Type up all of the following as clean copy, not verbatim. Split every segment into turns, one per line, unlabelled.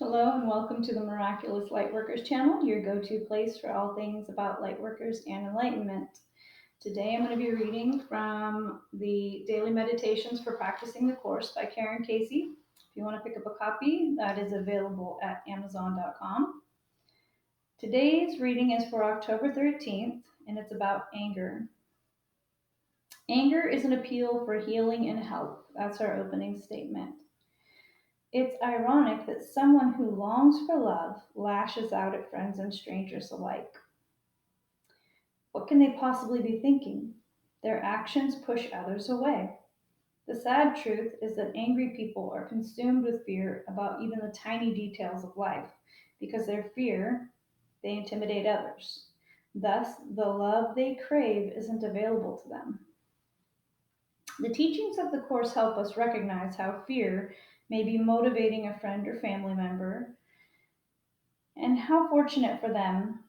Hello and welcome to the Miraculous Lightworkers channel, your go-to place for all things about lightworkers and enlightenment. Today I'm going to be reading from the Daily Meditations for Practicing the Course by Karen Casey. If you want to pick up a copy, that is available at amazon.com. Today's reading is for October 13th, and it's about anger. Anger is an appeal for healing and help. That's our opening statement. It's ironic that someone who longs for love lashes out at friends and strangers alike. What can they possibly be thinking? Their actions push others away. The sad truth is that angry people are consumed with fear about even the tiny details of life. Because their fear, they intimidate others. Thus, the love they crave isn't available to them. The teachings of the Course help us recognize how fear may be motivating a friend or family member, and how fortunate for them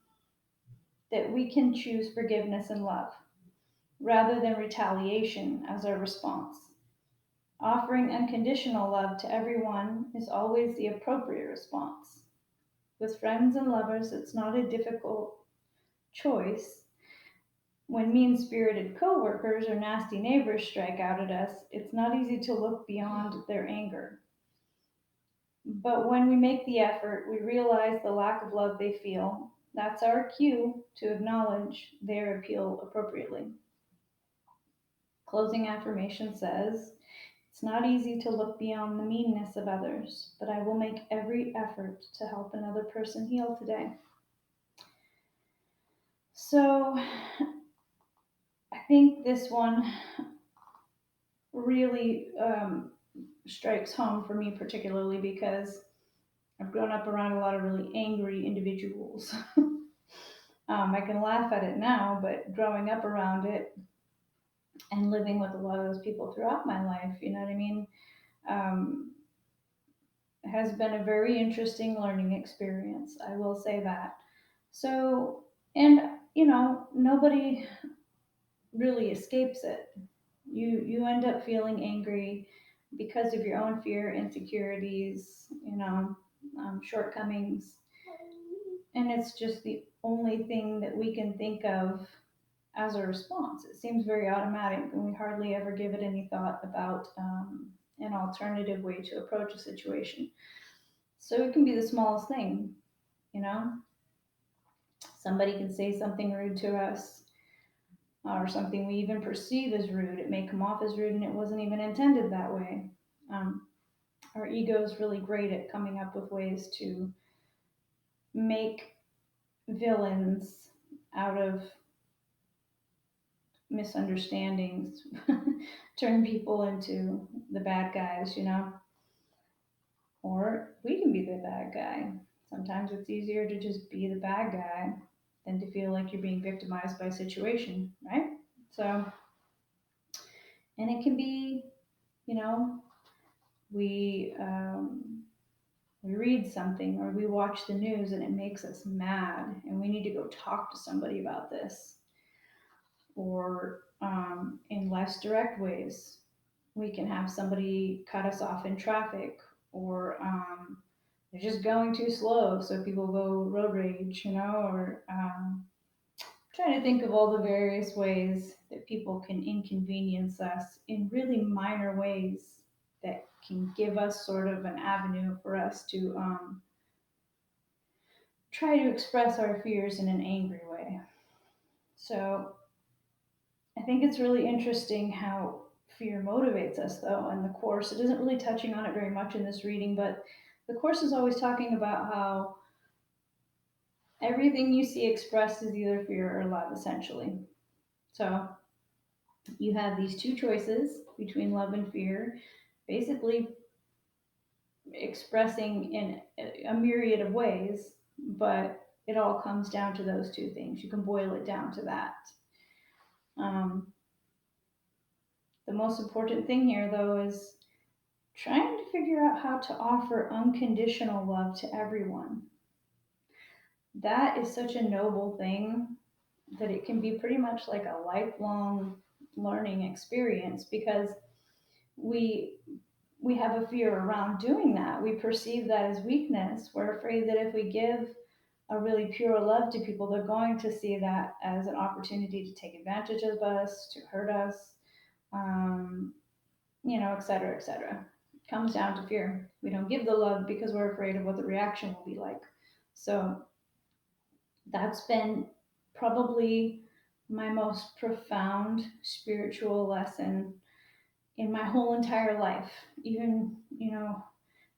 that we can choose forgiveness and love, rather than retaliation as our response. Offering unconditional love to everyone is always the appropriate response. With friends and lovers, it's not a difficult choice. When mean-spirited coworkers or nasty neighbors strike out at us, it's not easy to look beyond their anger. But when we make the effort, we realize the lack of love they feel. That's our cue to acknowledge their appeal appropriately. Closing affirmation says, "It's not easy to look beyond the meanness of others, but I will make every effort to help another person heal today." So I think this one really strikes home for me, particularly because I've grown up around a lot of really angry individuals. I can laugh at it now, but growing up around it and living with a lot of those people throughout my life, you know what I mean, um, has been a very interesting learning experience. I will say that. So, and nobody really escapes it. You end up feeling angry because of your own fear, insecurities, shortcomings, and it's just the only thing that we can think of as a response. It seems very automatic, and we hardly ever give it any thought about an alternative way to approach a situation. So it can be the smallest thing, you know. Somebody can say something rude to us, or something we even perceive as rude. It may come off as rude, and it wasn't even intended that way. Um, our ego is really great at coming up with ways to make villains out of misunderstandings, turn people into the bad guys, or we can be the bad guy. Sometimes it's easier to just be the bad guy than to feel like you're being victimized by a situation, right? So, and it can be, you know, we we read something or we watch the news and it makes us mad, and we need to go talk to somebody about this. Or in less direct ways, we can have somebody cut us off in traffic, or they're just going too slow, so people go road rage, or trying to think of all the various ways that people can inconvenience us in really minor ways that can give us sort of an avenue for us to try to express our fears in an angry way. So I think it's really interesting how fear motivates us, though, in the Course. It isn't really touching on it very much in this reading, but the Course is always talking about how everything you see expressed is either fear or love, essentially. So you have these two choices between love and fear, basically expressing in a myriad of ways, but it all comes down to those two things. You can boil it down to that. Um, the most important thing here, though, is trying to figure out how to offer unconditional love to everyone. That is such a noble thing that it can be pretty much like a lifelong learning experience, because we we have a fear around doing that. We perceive that as weakness. We're afraid that if we give a really pure love to people, they're going to see that as an opportunity to take advantage of us, to hurt us, et cetera, et cetera. It comes down to fear. We don't give the love because we're afraid of what the reaction will be like. So that's been probably my most profound spiritual lesson in my whole entire life. Even,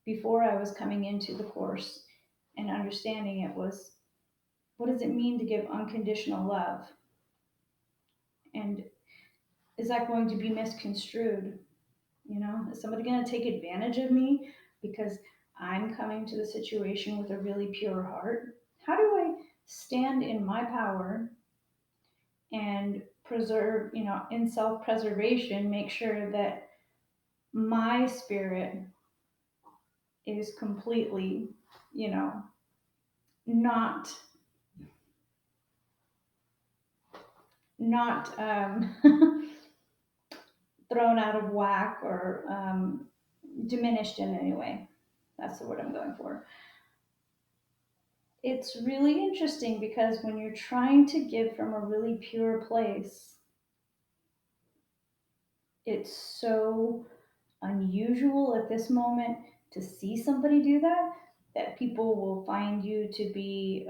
before I was coming into the course and understanding it, was, what does it mean to give unconditional love? And is that going to be misconstrued? Is somebody going to take advantage of me because I'm coming to the situation with a really pure heart? How do I stand in my power and preserve, in self preservation, make sure that my spirit is completely, not thrown out of whack or diminished in any way. That's the word I'm going for. It's really interesting because when you're trying to give from a really pure place, it's so unusual at this moment to see somebody do that, that people will find you to be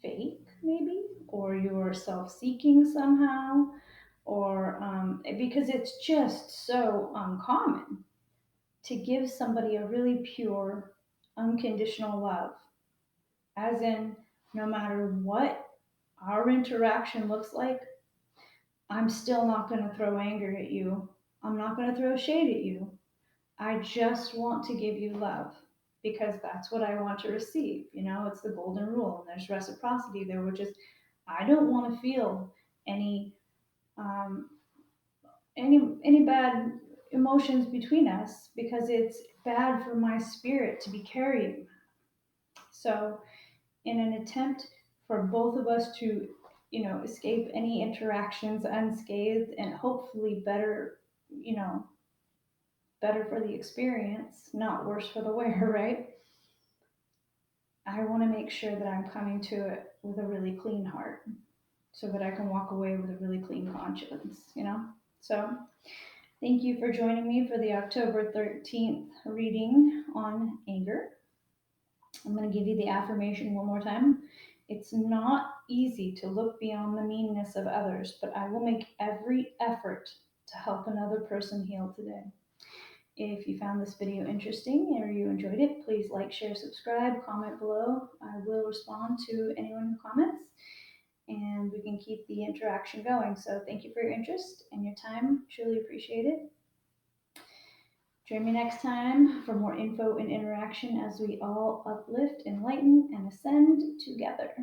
fake, maybe, or you're self seeking somehow, or because it's just so uncommon to give somebody a really pure, unconditional love. As in, no matter what our interaction looks like, I'm still not going to throw anger at you. I'm not going to throw shade at you. I just want to give you love because that's what I want to receive. It's the golden rule, and there's reciprocity there, which is I don't want to feel any um, any bad emotions between us because it's bad for my spirit to be carrying. So, in an attempt for both of us to, escape any interactions unscathed and hopefully better, better for the experience, not worse for the wearer, right? I want to make sure that I'm coming to it with a really clean heart so that I can walk away with a really clean conscience. So, thank you for joining me for the October 13th reading on anger. I'm going to give you the affirmation one more time. It's not easy to look beyond the meanness of others, but I will make every effort to help another person heal today. If you found this video interesting or you enjoyed it, please like, share, subscribe, comment below. I will respond to anyone who comments, and we can keep the interaction going. So thank you for your interest and your time. Truly appreciate it. Join me next time for more info and interaction as we all uplift, enlighten, and ascend together.